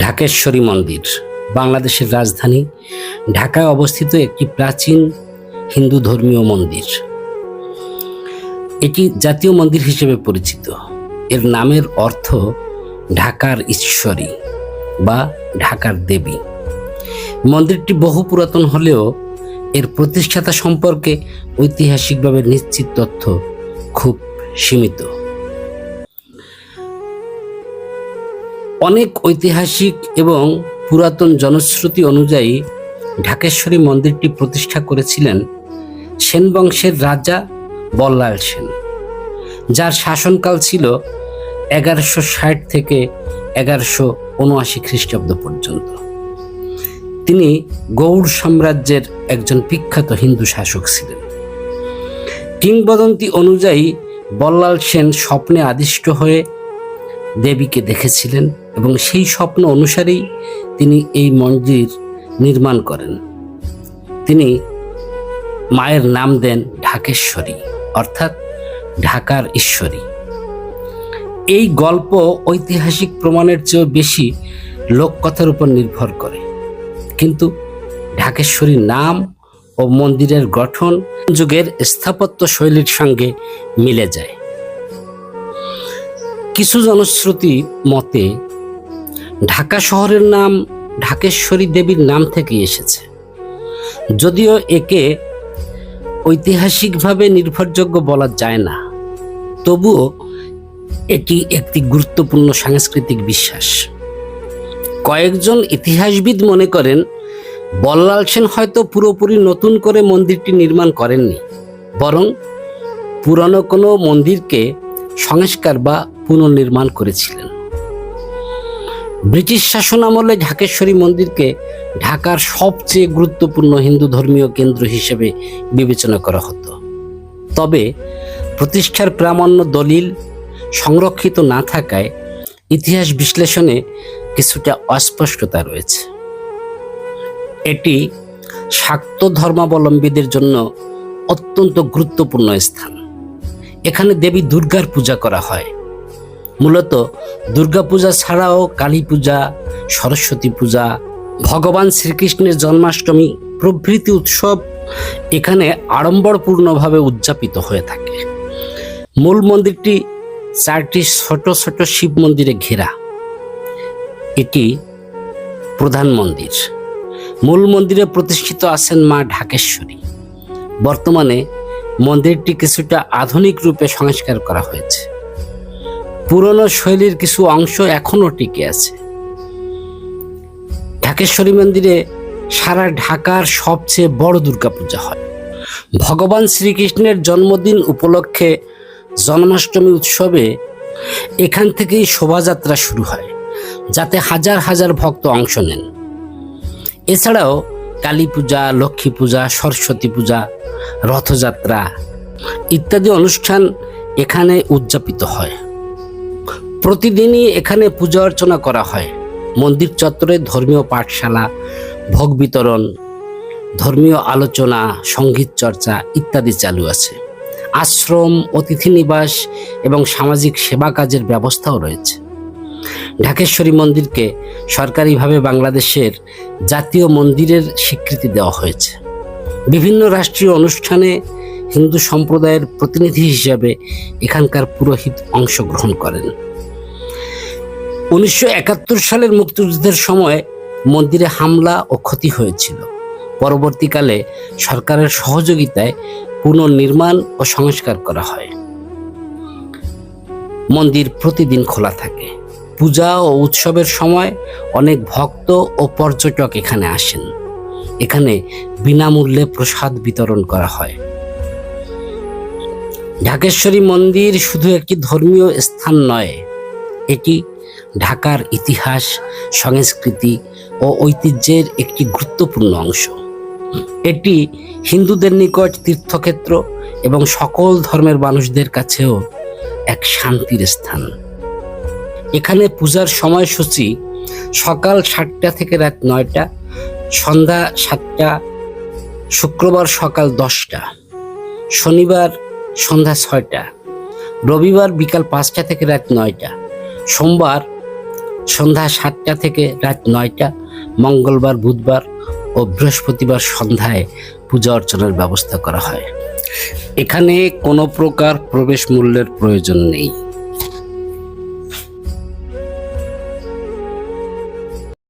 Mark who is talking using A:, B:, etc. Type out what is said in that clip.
A: ঢাকেশ্বরী মন্দির বাংলাদেশের রাজধানী ঢাকায় অবস্থিত একটি প্রাচীন হিন্দু ধর্মীয় মন্দির। এটি জাতীয় মন্দির হিসেবে পরিচিত। এর নামের অর্থ ঢাকার ঈশ্বরী বা ঢাকার দেবী। মন্দিরটি বহু পুরাতন হলেও এর প্রতিষ্ঠাতা সম্পর্কে ঐতিহাসিকভাবে নিশ্চিত তথ্য খুব সীমিত। অনেক ঐতিহাসিক এবং পুরাতন জনশ্রুতি অনুযায়ী ঢাকেশ্বরী মন্দিরটি প্রতিষ্ঠা করেছিলেন সেন বংশের রাজা বল্লাল সেন, যার শাসনকাল ছিল 1160 থেকে 1179 খ্রিস্টাব্দ পর্যন্ত। তিনি গৌড় সাম্রাজ্যের একজন বিখ্যাত হিন্দু শাসক ছিলেন। কিংবদন্তি অনুযায়ী বল্লাল সেন স্বপ্নে আদিষ্ট হয়ে দেবীকে দেখেছিলেন এবং সেই স্বপ্ন অনুসারেই তিনি এই মন্দির নির্মাণ করেন। তিনি মায়ের নাম দেন ঢাকেশ্বরী, অর্থাৎ ঢাকার ঈশ্বরী। এই গল্প ঐতিহাসিক প্রমাণের চেয়েও বেশি লোককথার উপর নির্ভর করে, কিন্তু ঢাকেশ্বরীর নাম ও মন্দিরের গঠন যুগের স্থাপত্য শৈলীর সঙ্গে মিলে যায়। কিছু জনশ্রুতি মতে ঢাকা শহরের নাম ঢাকেশ্বরী দেবীর নাম থেকেই এসেছে, যদিও একে ঐতিহাসিকভাবে নির্ভরযোগ্য বলা যায় না। তবুও এটি একটি গুরুত্বপূর্ণ সাংস্কৃতিক বিশ্বাস। কয়েকজন ইতিহাসবিদ মনে করেন বল্লাল সেন হয়তো পুরোপুরি নতুন করে মন্দিরটি নির্মাণ করেননি, বরং পুরনো কোনো মন্দিরকে সংস্কার বা পুনর্নির্মাণ করেছিলেন। ব্রিটিশ শাসন আমলে ঢাকেশ্বরী মন্দিরকে ঢাকার সবচেয়ে গুরুত্বপূর্ণ হিন্দু ধর্মীয় কেন্দ্র হিসেবে বিবেচনা করা হতো। তবে প্রতিষ্ঠার প্রামাণ্য দলিল সংরক্ষিত না থাকায় ইতিহাস বিশ্লেষণে কিছুটা অস্পষ্টতা রয়েছে। এটি শাক্ত ধর্মাবলম্বীদের জন্য অত্যন্ত গুরুত্বপূর্ণ স্থান। এখানে দেবী দুর্গার পূজা করা হয়। মূলত দুর্গা পূজা ছাড়াও কালী পূজা, সরস্বতী পূজা, ভগবান শ্রীকৃষ্ণের জন্মাষ্টমী প্রভৃতি উৎসব এখানে আড়ম্বরপূর্ণভাবে উদযাপিত হয়ে থাকে। মূল মন্দিরটি 4টি ছোট ছোট শিব মন্দিরে ঘেরা। এটি প্রধান মন্দির। মূল মন্দিরে প্রতিষ্ঠিত আছেন মা ঢাকেশ্বরী। বর্তমানে মন্দিরটি কিছুটা আধুনিক রূপে সংস্কার করা হয়েছে। পুরনো শৈলীর কিছু অংশ এখনও টিকে আছে। ঢাকেশ্বরী মন্দিরে সারা ঢাকার সবচেয়ে বড় দুর্গাপূজা হয়। ভগবান শ্রীকৃষ্ণের জন্মদিন উপলক্ষে জন্মাষ্টমী উৎসবে এখান থেকেই শোভাযাত্রা শুরু হয়, যাতে হাজার হাজার ভক্ত অংশ নেন। এছাড়াও কালী পূজা, লক্ষ্মী পূজা, সরস্বতী পূজা, রথযাত্রা ইত্যাদি অনুষ্ঠান এখানে উদযাপিত হয়। প্রতিদিনই এখানে পূজা অর্চনা করা হয়। মন্দির চত্বরে ধর্মীয় পাঠশালা, ভোগ বিতরণ, ধর্মীয় আলোচনা, সঙ্গীত চর্চা ইত্যাদি চালু আছে। আশ্রম, অতিথি নিবাস এবং সামাজিক সেবা কাজের ব্যবস্থাও রয়েছে। ঢাকেশ্বরী মন্দিরকে সরকারিভাবে বাংলাদেশের জাতীয় মন্দিরের স্বীকৃতি দেওয়া হয়েছে। বিভিন্ন রাষ্ট্রীয় অনুষ্ঠানে হিন্দু সম্প্রদায়ের প্রতিনিধি হিসেবে এখানকার পুরোহিত অংশগ্রহণ করেন। 1971 সালের মুক্তিযুদ্ধের সময় মন্দিরে হামলা ও ক্ষতি হয়েছিল। পরবর্তীকালে সরকারের সহযোগিতায় পুনর্নির্মাণ ও সংস্কার করা হয়। মন্দির প্রতিদিন খোলা থাকে। পূজা ও উৎসবের সময় অনেক ভক্ত ও পর্যটক এখানে আসেন। এখানে বিনামূল্যে প্রসাদ বিতরণ করা হয়। ঢাকেশ্বরী মন্দির শুধু একটি ধর্মীয় স্থান নয়, এটি ঢাকার ইতিহাস, সংস্কৃতি ও ঐতিহ্যের একটি গুরুত্বপূর্ণ অংশ। এটি হিন্দুদের নিকট তীর্থক্ষেত্র এবং সকল ধর্মের মানুষদের কাছেও এক শান্তির স্থান। এখানে পূজার সময়সূচি সকাল 7টা থেকে রাত 9টা, সন্ধ্যা 7টা, শুক্রবার সকাল 10টা, শনিবার সন্ধ্যা 6টা, রবিবার বিকাল 5টা থেকে রাত 9টা, সোমবার সন্ধ্যা 7টা থেকে রাত 9টা, মঙ্গলবার, বুধবার ও বৃহস্পতিবার সন্ধ্যায় পূজা অর্চনার ব্যবস্থা করা হয়। এখানে কোনো প্রকার প্রবেশ মূল্যের প্রয়োজন নেই।